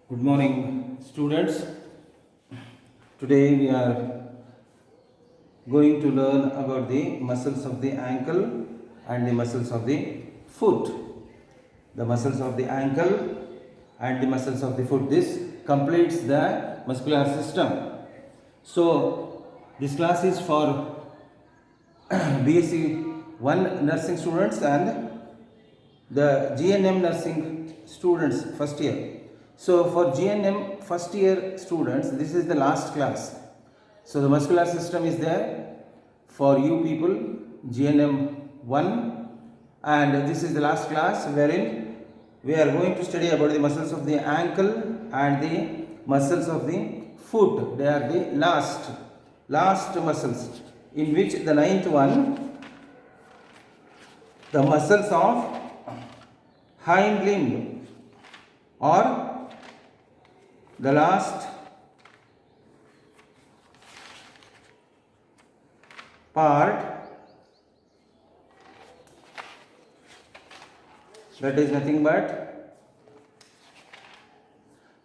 Good morning, students. Today we are going to learn about the muscles of the ankle and the muscles of the foot. The muscles of the ankle and the muscles of the foot. This completes the muscular system. So, this class is for BSc 1 nursing students and the GNM nursing students first year. So for GNM first year students, this is the last class. So the muscular system is there for you people, GNM 1, and this is the last class wherein we are going to study about the muscles of the ankle and the muscles of the foot. They are the last muscles, in which the ninth one, the muscles of hind limb, or the last part, that is nothing but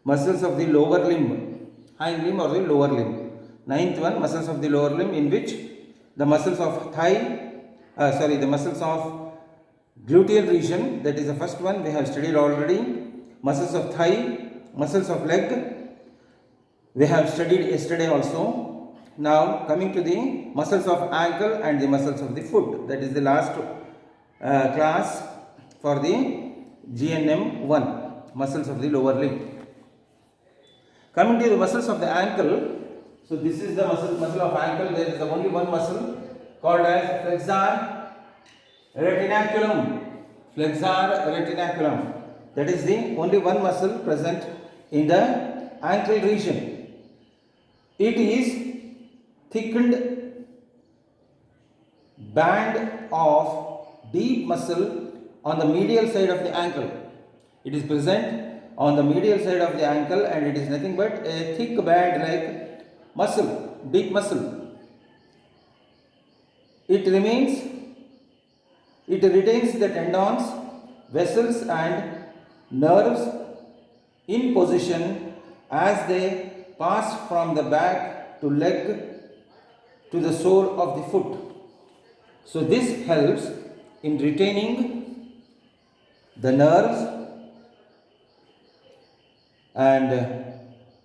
muscles of the lower limb, hind limb or the lower limb. Ninth one, muscles of the lower limb, in which the muscles of the muscles of gluteal region, that is the first one we have studied already. Muscles of thigh, muscles of leg, we have studied yesterday also. Now coming to the muscles of ankle and the muscles of the foot, that is the last class for the GNM 1, muscles of the lower limb. Coming to the muscles of the ankle, so this is the muscle of ankle. There is only one muscle called as flexor retinaculum. Flexor retinaculum. That is the only one muscle present in the ankle region. It is thickened band of deep muscle on the medial side of the ankle. It is present on the medial side of the ankle, and it is nothing but a thick band like muscle, deep muscle. It retains the tendons, vessels and nerves in position as they pass from the back to leg to the sole of the foot. So this helps in retaining the nerves and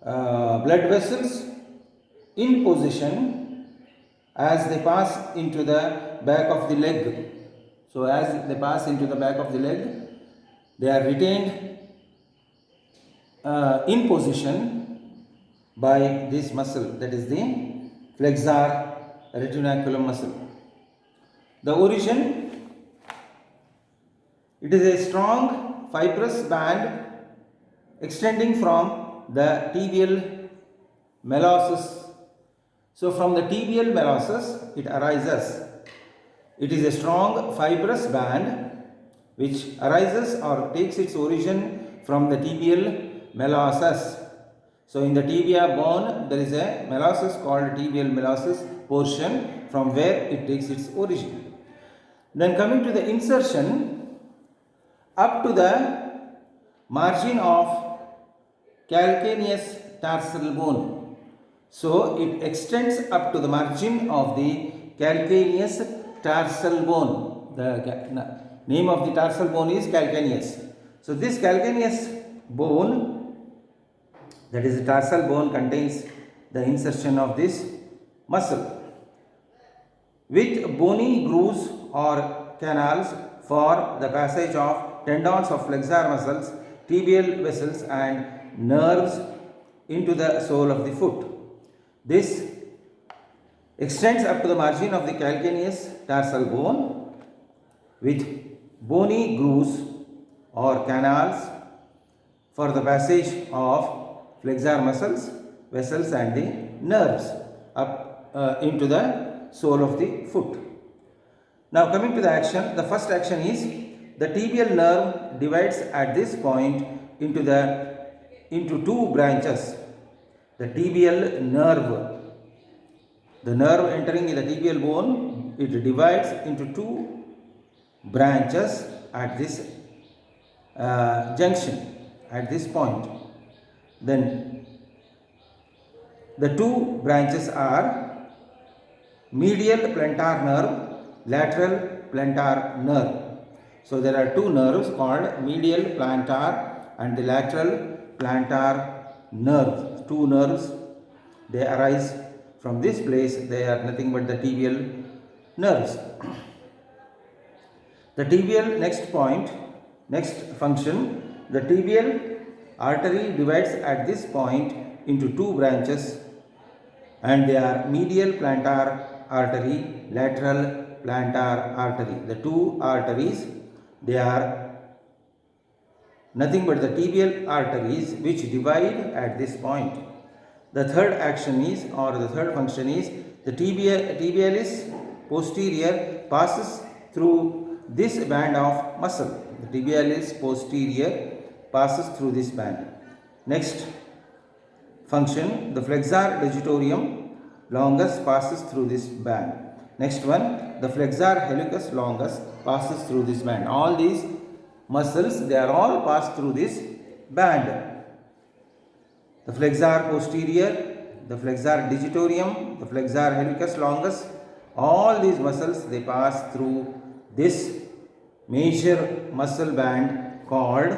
blood vessels in position as they pass into the back of the leg. So as they pass into the back of the leg, they are retained in position by this muscle, that is the flexor retinaculum muscle. The origin, it is a strong fibrous band extending from the tibial mollussus. So from the tibial mollussus it arises. It is a strong fibrous band which arises or takes its origin from the tibial mollussus. So in the tibia bone there is a mollussus called tibial mollussus portion from where it takes its origin. Then coming to the insertion, up to the margin of calcaneus tarsal bone. So it extends up to the margin of the calcaneus tarsal bone. The name of the tarsal bone is calcaneus. So this calcaneus bone, that is the tarsal bone, contains the insertion of this muscle with bony grooves or canals for the passage of tendons of flexor muscles, tibial vessels and nerves into the sole of the foot. This extends up to the margin of the calcaneus tarsal bone with bony grooves or canals for the passage of flexor muscles, vessels and the nerves up into the sole of the foot. Now coming to the action, the first action is the tibial nerve divides at this point into two branches. The tibial nerve, the nerve entering the tibial bone, it divides into two branches at this junction, at this point. Then the two branches are medial plantar nerve, lateral plantar nerve. So there are two nerves called medial plantar and the lateral plantar nerve. Two nerves, they arise from this place. They are nothing but the tibial nerves. The tibial next function, the tibial artery divides at this point into two branches, and they are medial plantar artery, lateral plantar artery. The two arteries, they are nothing but the tibial arteries which divide at this point. The third action is, or the third function is, the tibialis posterior passes through this band of muscle. The tibialis posterior passes through this band. Next function, the flexor digitorum longus passes through this band. Next one, the flexor hallucis longus passes through this band. All these muscles, they are all passed through this band. The flexor posterior, the flexor digitorum, the flexor hallucis longus, all these muscles, they pass through this major muscle band called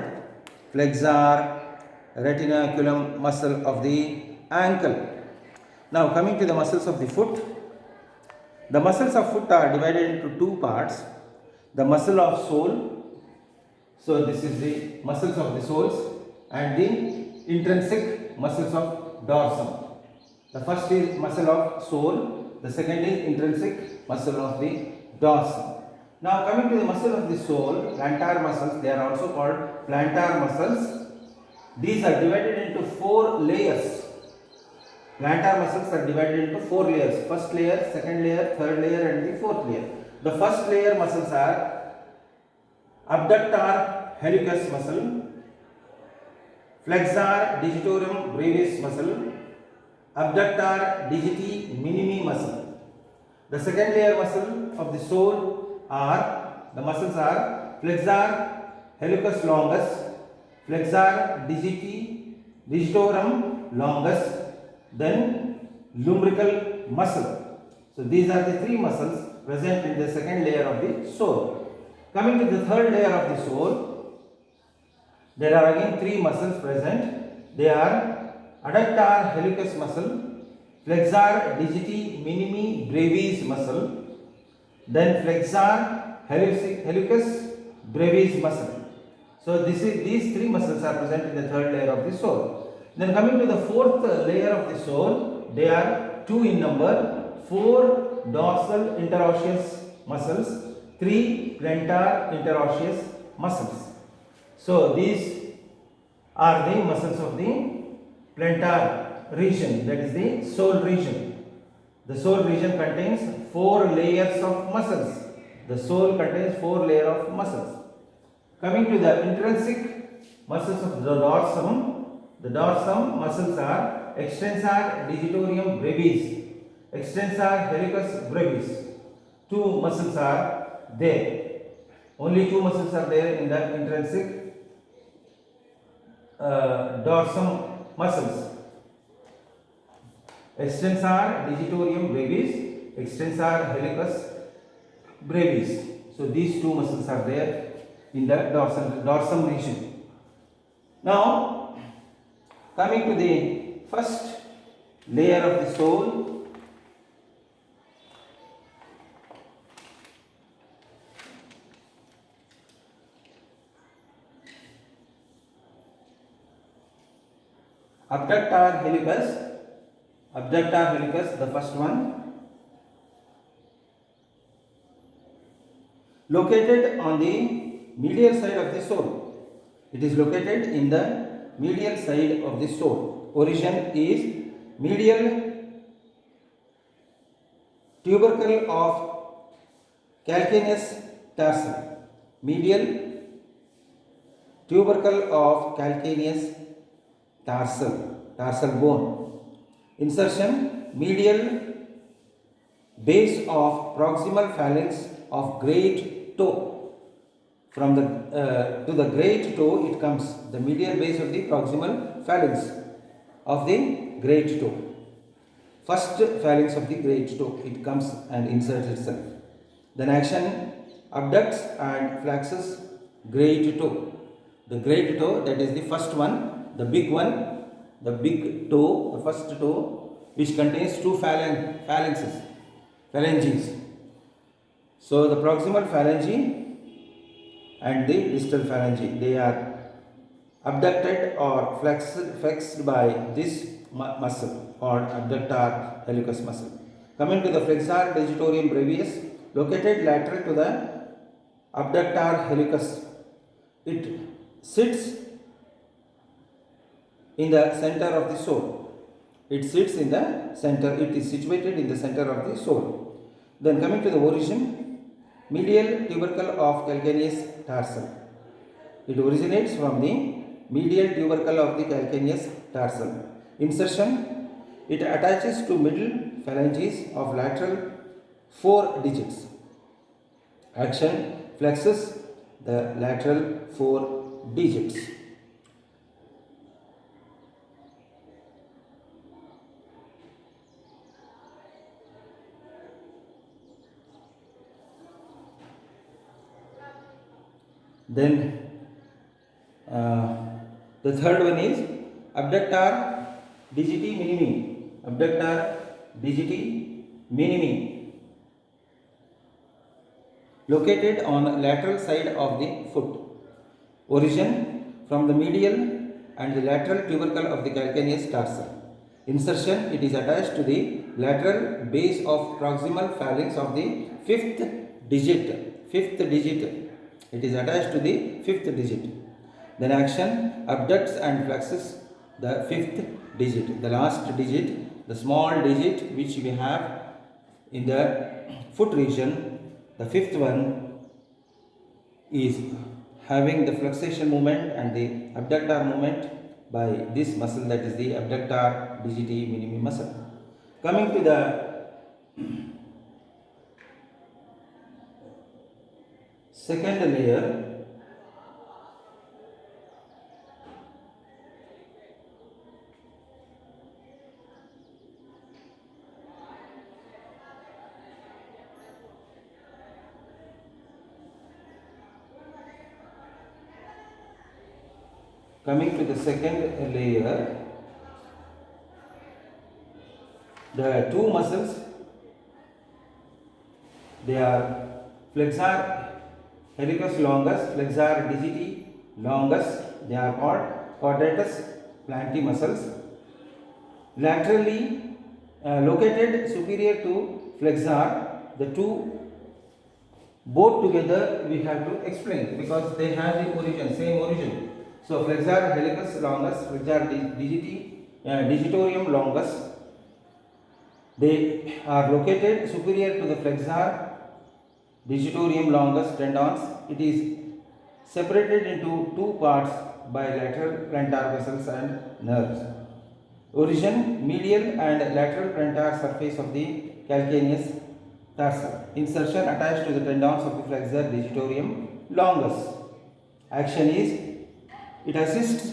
flexor retinaculum muscle of the ankle. Now coming to the muscles of the foot. The muscles of foot are divided into two parts. The muscle of sole, so this is the muscles of the soles, and the intrinsic muscles of dorsum. The first is muscle of sole, the second is intrinsic muscle of the dorsum. Now coming to the muscle of the sole, plantar muscles, they are also called plantar muscles. These are divided into four layers. Plantar muscles are divided into four layers. First layer, second layer, third layer and the fourth layer. The first layer muscles are abductor hallucis muscle, flexor digitorum brevis muscle, abductor digiti minimi muscle. The second layer muscle of the sole are, the muscles are flexor hallucis longus, flexor digitorum longus, then lumbrical muscle. So these are the three muscles present in the second layer of the sole. Coming to the third layer of the sole, there are again three muscles present. They are adductor hallucis muscle, flexor digiti minimi brevis muscle, then flexor hallucis brevis muscle. So these three muscles are present in the third layer of the sole. Then coming to the fourth layer of the sole, they are two in number, four dorsal interosseous muscles, three plantar interosseous muscles. So these are the muscles of the plantar region, that is the sole region. The sole region contains four layers of muscles. The sole contains four layers of muscles. Coming to the intrinsic muscles of the dorsum muscles are extensor digitorum brevis, extensor hallucis brevis. Two muscles are there. Only two muscles are there in the intrinsic dorsum muscles. Extensor digitorum brevis, extensor hallucis brevis. So these two muscles are there in the dorsum region. Now coming to the first layer of the sole, abductor hallucis, the first one, located on the medial side of the sole. It is located in the medial side of the sole. Origin is medial tubercle of calcaneus tarsal. Medial tubercle of calcaneus tarsal bone. Insertion, medial base of proximal phalanx of great toe. From the to the great toe it comes, the medial base of the proximal phalanx. of the great toe. First phalanx of the great toe, it comes and inserts itself. Then action abducts and flexes great toe. The great toe, that is the first one, the big one, the big toe, the first toe, which contains two phalanges. So the proximal phalange and the distal phalange, they are abducted or flexed by this muscle called abductor hallucis muscle. Coming to the flexor digitorum brevis, located lateral to the abductor hallucis, it sits in the center of the sole. It sits in the center, it is situated in the center of the sole. Then coming to the origin, medial tubercle of calcaneus tarsal. It originates from the medial tubercle of the calcaneus tarsal. Insertion, it attaches to middle phalanges of lateral 4 digits. Action, flexes the lateral 4 digits. Then the third one is abductor digiti minimi. Abductor digiti minimi, located on lateral side of the foot. Origin from the medial and the lateral tubercle of the calcaneus tarsal. Insertion, it is attached to the lateral base of proximal phalanx of the fifth digit. It is attached to the fifth digit. Then action abducts and flexes the fifth digit, the last digit, the small digit which we have in the foot region. The fifth one is having the flexation movement and the abductor movement by this muscle, that is the abductor digiti minimi muscle. Coming to the second layer, the two muscles, they are flexor hallucis longus, flexor digiti longus, they are called quadratus plantae muscles, laterally located superior to flexor. The two both together we have to explain because they have the origin, same origin. So flexor hallucis longus, flexor digitorium longus, they are located superior to the flexor digitorium longus tendons. It is separated into two parts by lateral plantar vessels and nerves. Origin, medial and lateral plantar surface of the calcaneus tarsal. Insertion, attached to the tendons of the flexor digitorium longus. Action is, it assists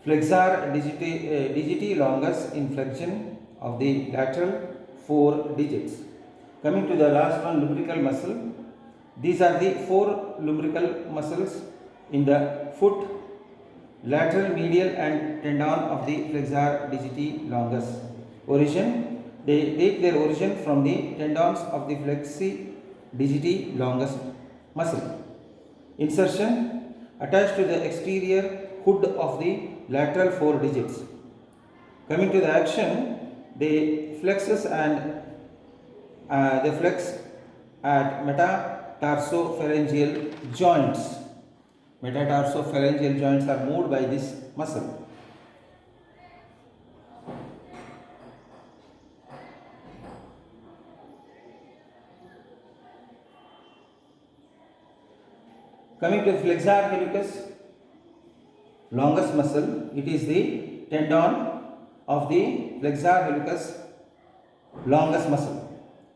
flexor digiti longus in flexion of the lateral 4 digits. Coming to the last one, lumbrical muscle. These are the 4 lumbrical muscles in the foot, lateral, medial and tendon of the flexor digiti longus. Origin, they take their origin from the tendons of the flexi digiti longus muscle. Insertion, attached to the exterior hood of the lateral 4 digits. Coming to the action, they flexes and they flex at metatarsophalangeal joints. Metatarsophalangeal joints are moved by this muscle. Coming to flexor hallucis longus muscle, it is the tendon of the flexor hallucis longus muscle.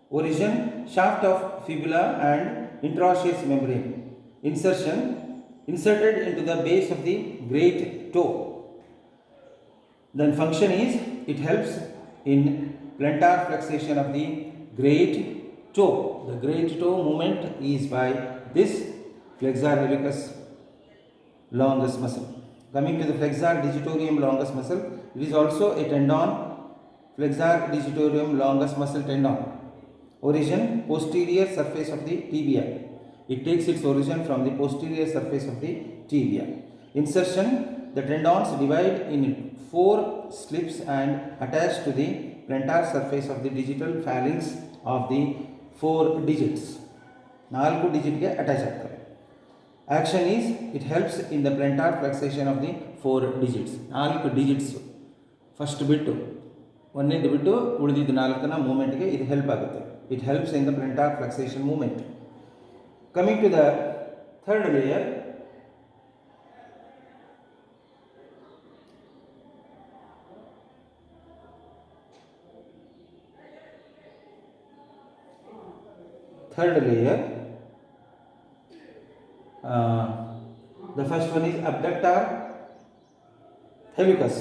Origin, shaft of fibula and interosseous membrane. Insertion, inserted into the base of the great toe. Then function is it helps in plantar flexation of the great toe. The great toe movement is by this flexor hallucis longus muscle. Coming to the flexor digitorum longus muscle, it is also a tendon, flexor digitorum longus muscle tendon. Origin posterior surface of the tibia. It takes its origin from the posterior surface of the tibia. Insertion, the tendons divide in 4 slips and attach to the plantar surface of the digital phalanx of the 4 digits. 4 digit ಗೆ attach ಆಗ್ತವೆ. Action is it helps in the plantar flexation of the 4 digits. 4 digits first ಬಿಟ್ಟು ಒಂದನೇದು ಬಿಟ್ಟು ಉಳಿದಿದ್ದು 4ನ ಮೂವ್ಮೆಂಟ್ಗೆ ಇದು help ಆಗುತ್ತೆ. It helps in the plantar flexation movement. Coming to the third layer, the first one is abductor hallucis,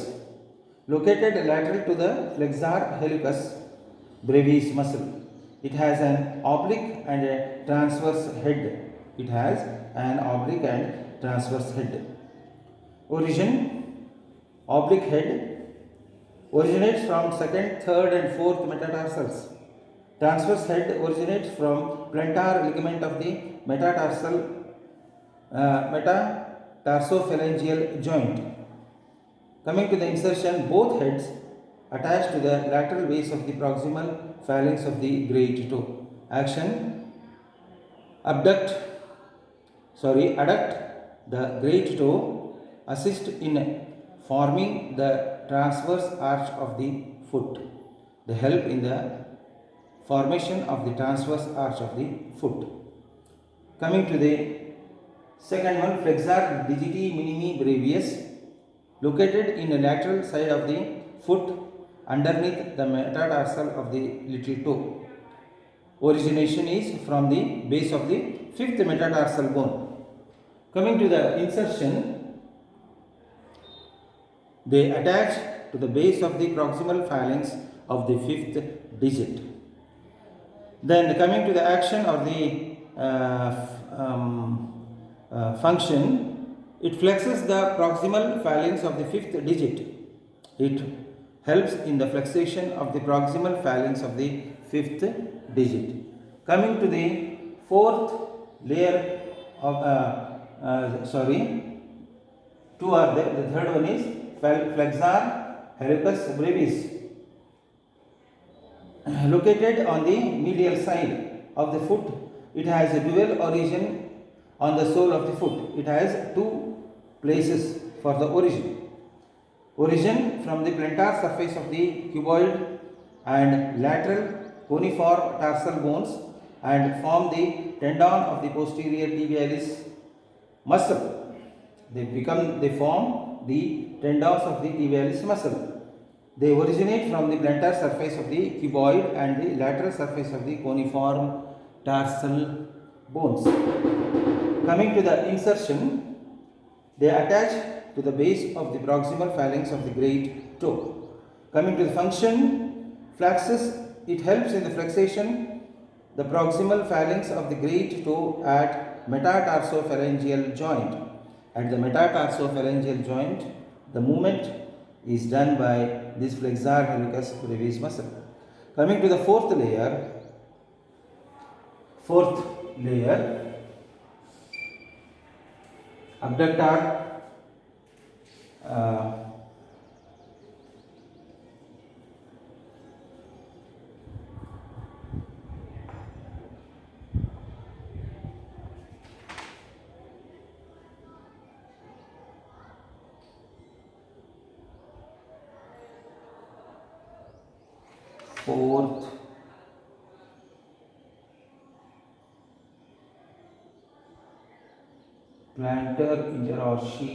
located lateral to the flexor hallucis brevis muscle. It has an oblique and a transverse head. It has an oblique and transverse head. Origin, oblique head originates from second, third and fourth metatarsals. Transverse head originates from plantar ligament of the metatarsophalangeal joint. Coming to the insertion, both heads attached to the lateral base of the proximal phalanx of the great toe. Action, adduct the great toe, assist in forming the transverse arch of the foot. They help in the formation of the transverse arch of the foot. Coming to the second one, flexor digiti minimi brevis, located in the lateral side of the foot underneath the metatarsal of the little toe. Origination is from the base of the 5th metatarsal bone. Coming to the insertion, they attach to the base of the proximal phalanx of the 5th digit. Then coming to the action or the function, it flexes the proximal phalanx of the 5th digit. It helps in the flexation of the proximal phalanx of the 5th digit. Coming to the fourth layer of two are there. The third one is flexor hallucis brevis, located on the medial side of the foot. It has a dual origin on the sole of the foot. It has 2 places for the origin. Origin from the plantar surface of the cuboid and lateral coniform tarsal bones and form the tendon of the posterior tibialis muscle. They form the tendons of the tibialis muscle. They originate from the plantar surface of the cuboid and the lateral surface of the coniform tarsal bones. Coming to the insertion, they attach to the base of the proximal phalanx of the great toe. Coming to the function, flexes, it helps in the flexation the proximal phalanx of the great toe at metatarsophalangeal joint. At the metatarsophalangeal joint, the movement is done by this flexor hallucis brevis muscle. Coming to the fourth layer, abductor fourth plantar interossi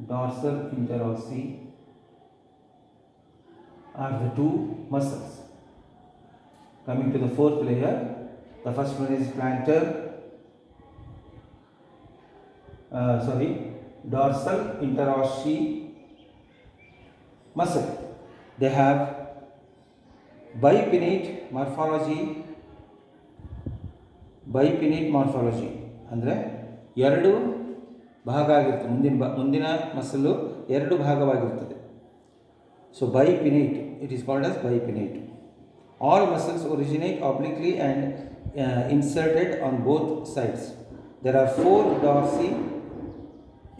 dorsal interossi are the 2 muscles. Coming to the fourth layer, the first one is plantar dorsal interosseous muscle. They have bipinnate morphology. Bipinnate morphology ಅಂದರೆ ಎರಡು ಭಾಗ ಆಗಿರ್ತದೆ. ಮುಂದಿನ muscle ಎರಡು ಭಾಗವಾಗಿರ್ತದೆ. So bipinnate, it is called as bipinnate. All muscles originate obliquely and inserted on both sides. There are 4 dorsal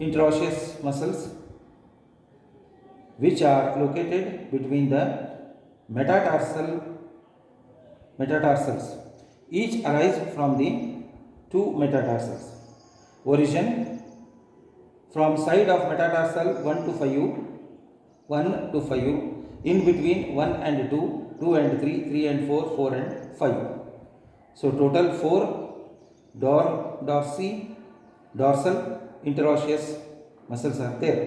interosseous muscles which are located between the metatarsals. Each arise from the 2 metatarsals. Origin from side of metatarsal 1 to 5, in between 1 and 2, 2 and 3, 3 and 4, 4 and 5. So total 4 dorsal interosseous muscles are there.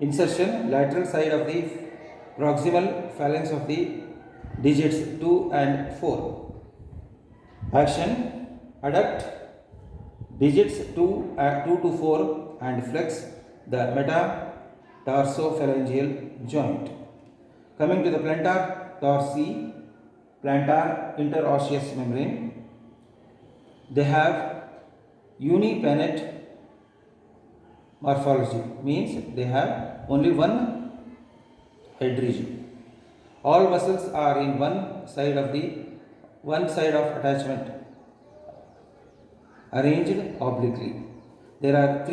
Insertion lateral side of the proximal phalanx of the digits 2 and 4. Action: adduct digits 2 to 4 and flex the metatarsophalangeal joint. Coming to the plantar interosseous membrane, they have unipennate morphology, means they have only one head region. All muscles are in one side of attachment, arranged obliquely. There are 3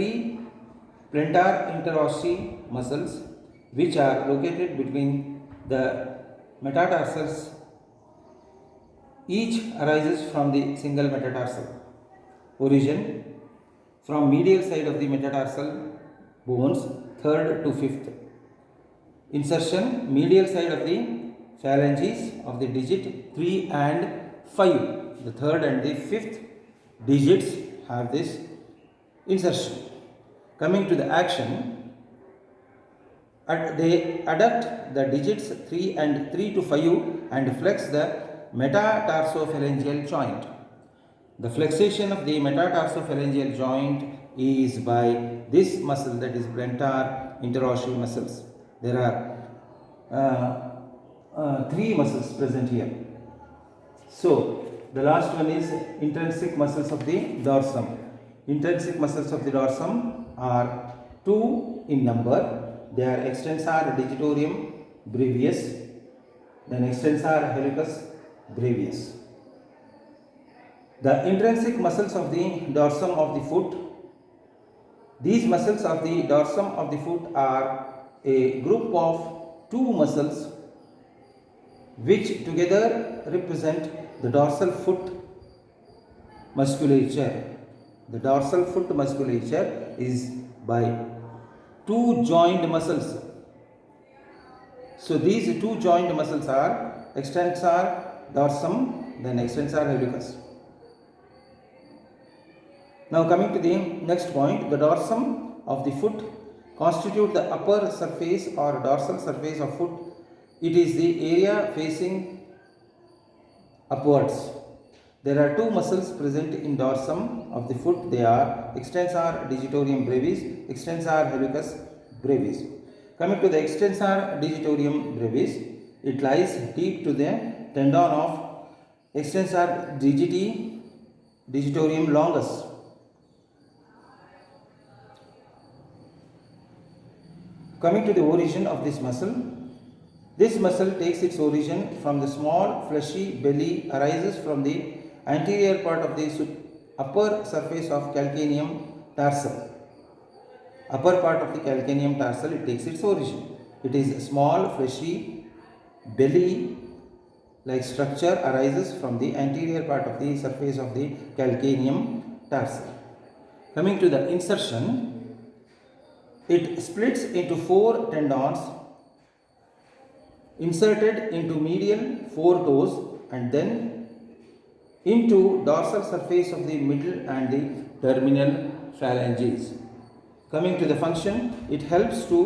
plantar interosseous muscles which are located between the metatarsals. Each arises from the single metatarsal. Origin from medial side of the metatarsal bones 3rd to 5th. Insertion medial side of the phalanges of the digit 3 and 5. The 3rd and the 5th digits have this insertion. Coming to the action, they adduct the digits 3 and 3 to 5 and flex the metatarsophalangeal joint. The flexation of the metatarsophalangeal joint is by this muscle, that is plantar interosseous muscles. There are 3 muscles present here. So the last one is intrinsic muscles of the dorsum. Intrinsic muscles of the dorsum are 2 in number. They are extensor digitorum brevis, then extensor hallucis brevis. The intrinsic muscles of the dorsum of the foot. These muscles of the dorsum of the foot are a group of 2 muscles which together represent the dorsal foot musculature. The dorsal foot musculature is by 2 joined muscles. So these 2 joined muscles are extensor dorsum, then extensor hallucis. Now coming to the next point, the dorsum of the foot constitute the upper surface or dorsal surface of foot. It is the area facing upwards. There are 2 muscles present in dorsum of the foot. They are extensor digitorum brevis, extensor hallucis brevis. Coming to the extensor digitorum brevis, it lies deep to the tendon of extensor digitorum longus. Coming to the origin of this muscle takes its origin from the small fleshy belly, arises from the anterior part of the upper surface of calcaneum tarsal. Upper part of the calcaneum tarsal, it takes its origin. It is a small fleshy belly like structure, arises from the anterior part of the surface of the calcaneum tarsal. Coming to the insertion, it splits into 4 tendons inserted into medial 4 toes and then into dorsal surface of the middle and the terminal phalanges. Coming to the function, it helps to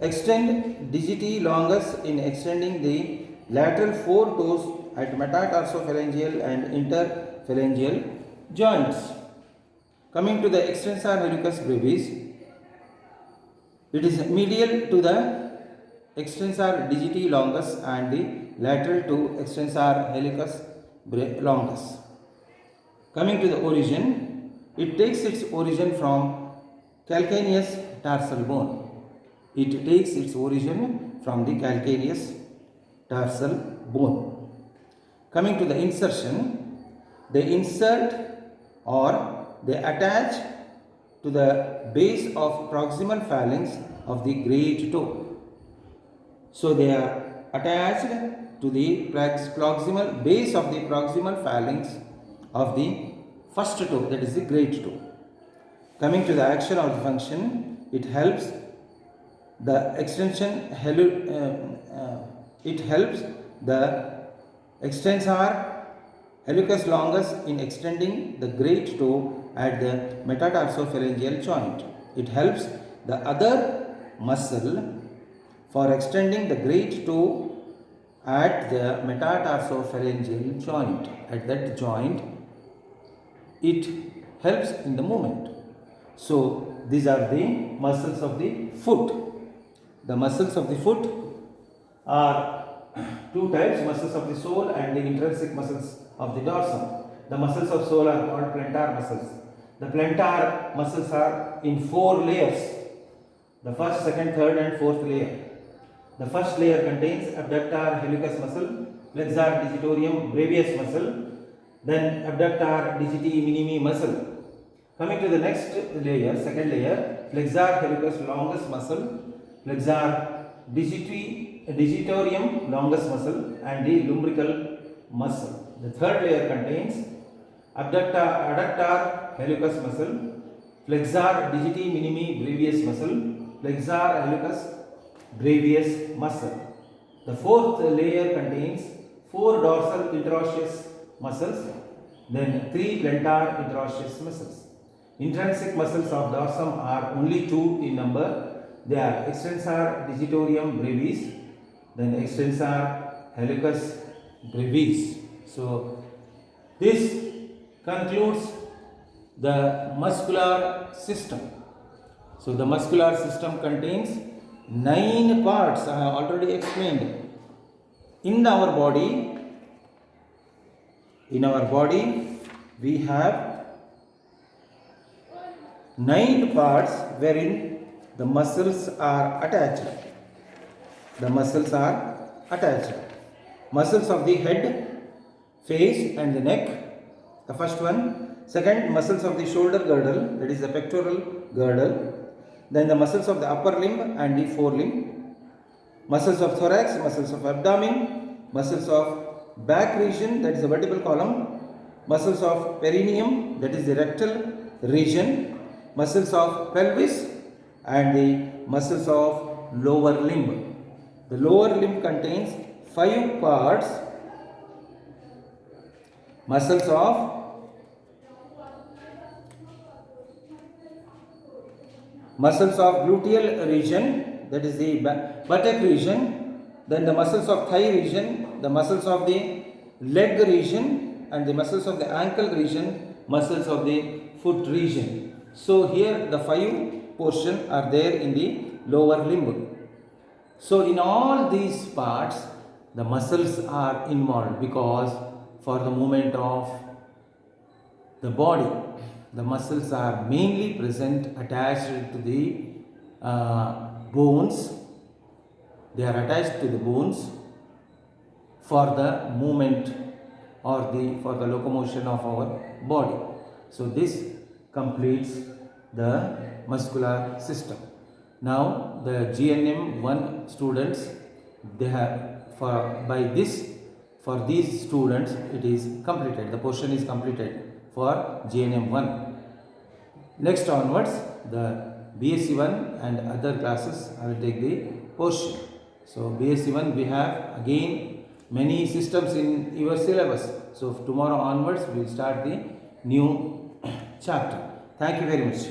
extend digiti longus in extending the lateral 4 toes at metatarsophalangeal and interphalangeal joints. Coming to the extensor hallucis brevis, it is medial to the extensor digiti longus and the lateral to extensor hallucis longus. Coming to the origin, it takes its origin from calcaneus tarsal bone. It takes its origin from the calcaneus tarsal bone. Coming to the insertion, they insert or they attach to the base of proximal phalanx of the great toe. So they are attached to the proximal base of the proximal phalanx of the first toe, that is the great toe. Coming to the action or the function, it helps the extension it helps the extensor hallucis longus in extending the great toe at the metatarsophalangeal joint. It helps the other muscle for extending the great toe at the metatarsophalangeal joint. At that joint, it helps in the movement. So these are the muscles of the foot. The muscles of the foot are two types, muscles of the sole and the intrinsic muscles of the dorsum. The muscles of sole are called plantar muscles. The plantar muscles are in 4 layers. The first, second, third and fourth layer. The first layer contains abductor hallucis muscle, flexor digitorum brevis muscle, then abductor digiti minimi muscle. Coming to the next layer, second layer, flexor hallucis longus muscle, flexor digitorum longus muscle and the lumbrical muscle. The third layer contains adductor hallucis muscle, flexor digiti minimi brevis muscle, flexor hallucis brevis muscle. The fourth layer contains 4 dorsal interosseous muscles, then 3 plantar interosseous muscles. Intrinsic muscles of dorsum are only 2 in number. They are extensor digitorum brevis, then extensor hallucis brevis. So this concludes the muscular system. So the muscular system contains 9 parts. I have already explained. In our body, we have 9 parts wherein the muscles are attached. The muscles are attached. Muscles of the head, face and the neck, the first one. Second, muscles of the shoulder girdle, that is the pectoral girdle. Then the muscles of the upper limb and the forelimb. Muscles of thorax, muscles of abdomen, muscles of back region, that is the vertebral column. Muscles of perineum, that is the rectal region. Muscles of pelvis and the muscles of lower limb. The lower limb contains 5 parts. Muscles of gluteal region, that is the buttock region. Then the muscles of thigh region, the muscles of the leg region and the muscles of the ankle region, muscles of the foot region. So here the 5 portions are there in the lower limb. So in all these parts the muscles are involved, because for the movement of the body, the muscles are mainly present attached to the bones. They are attached to the bones for the movement or for the locomotion of our body. So this completes the muscular system. Now the GNM 1 students, they have for these students it is completed. The portion is completed for GNM 1. Next onwards, the BSc 1 and other classes I will take the portion. So BSc 1 we have again many systems in your syllabus. So tomorrow onwards we will start the new chapter. Thank you very much.